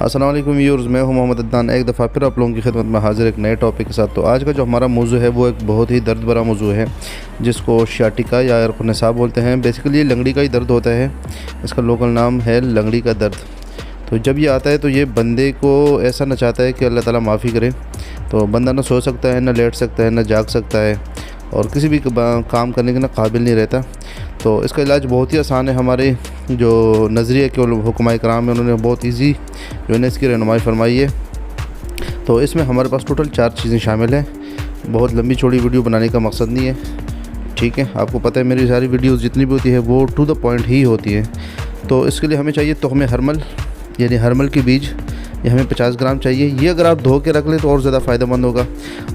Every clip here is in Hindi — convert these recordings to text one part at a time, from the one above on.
अस्सलाम वालेकुम व्यूअर्स, मैं हूं मोहम्मद अदनान। एक दफ़ा फिर आप लोगों की खिदमत में हाजिर एक नए टॉपिक के साथ। तो आज का जो हमारा मौजू है वो एक बहुत ही दर्द भरा मौजू है, जिसको शियाटिका या इरक़ निसाब बोलते हैं। बेसिकली ये लंगड़ी का ही दर्द होता है, इसका लोकल नाम है लंगड़ी का दर्द। तो जब ये आता है तो ये बंदे को ऐसा नचाता है कि अल्लाह ताला माफ़ी करे। तो बंदा ना सो सकता है, ना लेट सकता है, ना जाग सकता है, और किसी भी काम करने के ना काबिल नहीं रहता। तो इसका इलाज बहुत ही आसान है। हमारे जो नज़रिए के हुक्माए कराम है, उन्होंने बहुत इजी जो है ना इसकी रहनुमाई फरमाई है। तो इसमें हमारे पास टोटल 4 चीज़ें शामिल हैं। बहुत लंबी चौड़ी वीडियो बनाने का मकसद नहीं है, ठीक है। आपको पता है मेरी सारी वीडियोस जितनी भी होती है वो टू द पॉइंट ही होती है। तो इसके लिए हमें चाहिए तुख़्म हरमल, यानी हरमल के बीज। ये हमें 50 ग्राम चाहिए। ये अगर आप धो के रख लें तो और ज़्यादा फ़ायदेमंद होगा।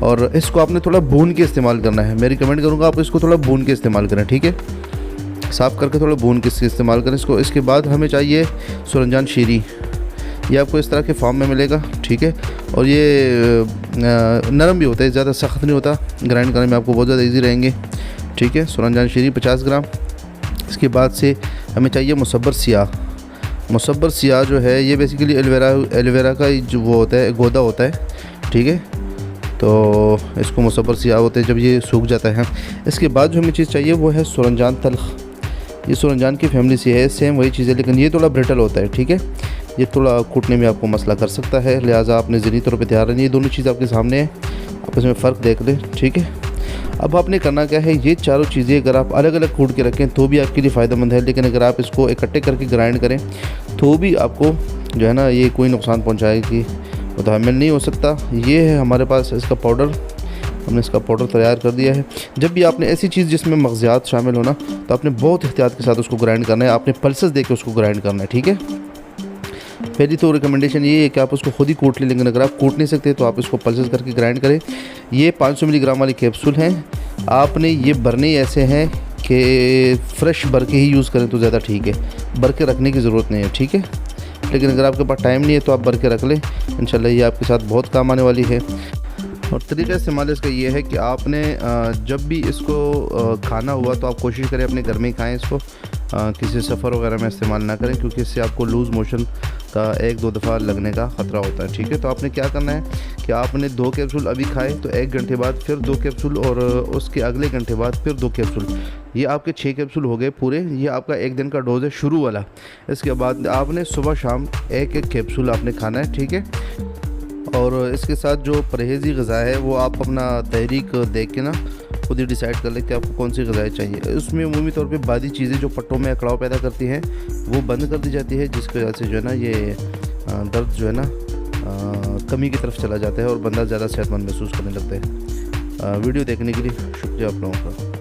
और इसको आपने थोड़ा भून के इस्तेमाल करना है। मैं रिकमेंड करूँगा आप इसको थोड़ा भून के इस्तेमाल करें, ठीक है। साफ़ करके थोड़ा भून के इस्तेमाल करें इसको। इसके बाद हमें चाहिए सूरजजान शीरी। ये आपको इस तरह के फॉर्म में मिलेगा, ठीक है। और ये नरम भी होता है, ज़्यादा सख्त नहीं होता, ग्राइंड करने में आपको बहुत ज़्यादा ईजी रहेंगे, ठीक है। सूरजजान शीरी 50 ग्राम। इसके बाद से हमें चाहिए मुसब्बर सियाह। मुसब्बर सियाह जो है ये बेसिकली एलोवेरा का जो वो होता है, गोदा होता है, ठीक है। तो इसको मुसब्बर सियाह होते हैं जब ये सूख जाता है। इसके बाद जो हमें चीज़ चाहिए वो है सूरजजान तल्ख। ये सूरजजान की फैमिली से है, सेम वही चीज़ है, लेकिन ये थोड़ा ब्रिटल होता है, ठीक है। ये थोड़ा कूटने में आपको मसला कर सकता है, लिहाजा आपने ज़हनी तौर पे ध्यान रखनी। ये दोनों चीज़ आपके सामने है, आप इसमें फ़र्क देख लें, ठीक है। अब आपने करना क्या है, ये चारों चीज़ें अगर आप अलग अलग कूट के रखें तो भी आपके लिए फ़ायदेमंद है, लेकिन अगर आप इसको इकट्ठे करके ग्राइंड करें तो भी आपको जो है ना ये कोई नुकसान पहुँचाएगी, वो तो हमें नहीं हो सकता। ये है हमारे पास इसका पाउडर, हमने इसका पाउडर तैयार कर दिया है। जब भी आपने ऐसी चीज़ जिसमें मग़ज़ियात शामिल हो ना, तो आपने बहुत एहतियात के साथ उसको ग्राइंड करना है। आपने पल्सेस दे के उसको ग्राइंड करना है, ठीक है। पहली तो रिकमेंडेशन ये है कि आप उसको खुद ही कूट लें, लेकिन अगर आप कूट नहीं सकते तो आप इसको पल्सेस करके ग्राइंड करें। ये 500 मिलीग्राम वाली कैप्सूल हैं। आपने ये भरने ऐसे हैं कि फ़्रेश भर के ही यूज़ करें तो ज़्यादा ठीक है, भर के रखने की ज़रूरत नहीं है, ठीक है। लेकिन अगर आपके पास टाइम नहीं है तो आप भर के रख लें, इंशाल्लाह ये आपके साथ बहुत काम आने वाली है। और तरीक़ा इस्तेमाल इसका ये है कि आपने जब भी इसको खाना हुआ तो आप कोशिश करें अपने घर में ही खाएँ इसको, किसी सफ़र वगैरह में इस्तेमाल ना करें, क्योंकि इससे आपको लूज़ मोशन का 1-2 दफ़ा लगने का ख़तरा होता है, ठीक है। तो आपने क्या करना है कि आपने 2 कैप्सूल अभी खाए तो 1 घंटे बाद फिर 2 कैप्सूल, और उसके अगले घंटे बाद फिर 2 कैप्सूल। ये आपके 6 कैप्सूल हो गए पूरे। ये आपका 1 दिन का डोज है शुरू वाला। इसके बाद आपने सुबह शाम 1-1 कैप्सूल आपने खाना है, ठीक है। और इसके साथ जो परहेज़ी ग़िज़ा है वो आप अपना तहरीक देख के ना खुद ही डिसाइड कर लें कि आपको कौन सी ग़िज़ाएँ चाहिए। उसमें उमूमी तौर पे बादी चीज़ें जो पट्टों में अकड़ाव पैदा करती हैं वो बंद कर दी जाती है, जिसकी वजह से जो है ना ये दर्द जो है ना कमी की तरफ चला जाता है और बंदा ज़्यादा सेहतमंद महसूस करने लगता है। वीडियो देखने के लिए शुक्रिया आप लोगों का।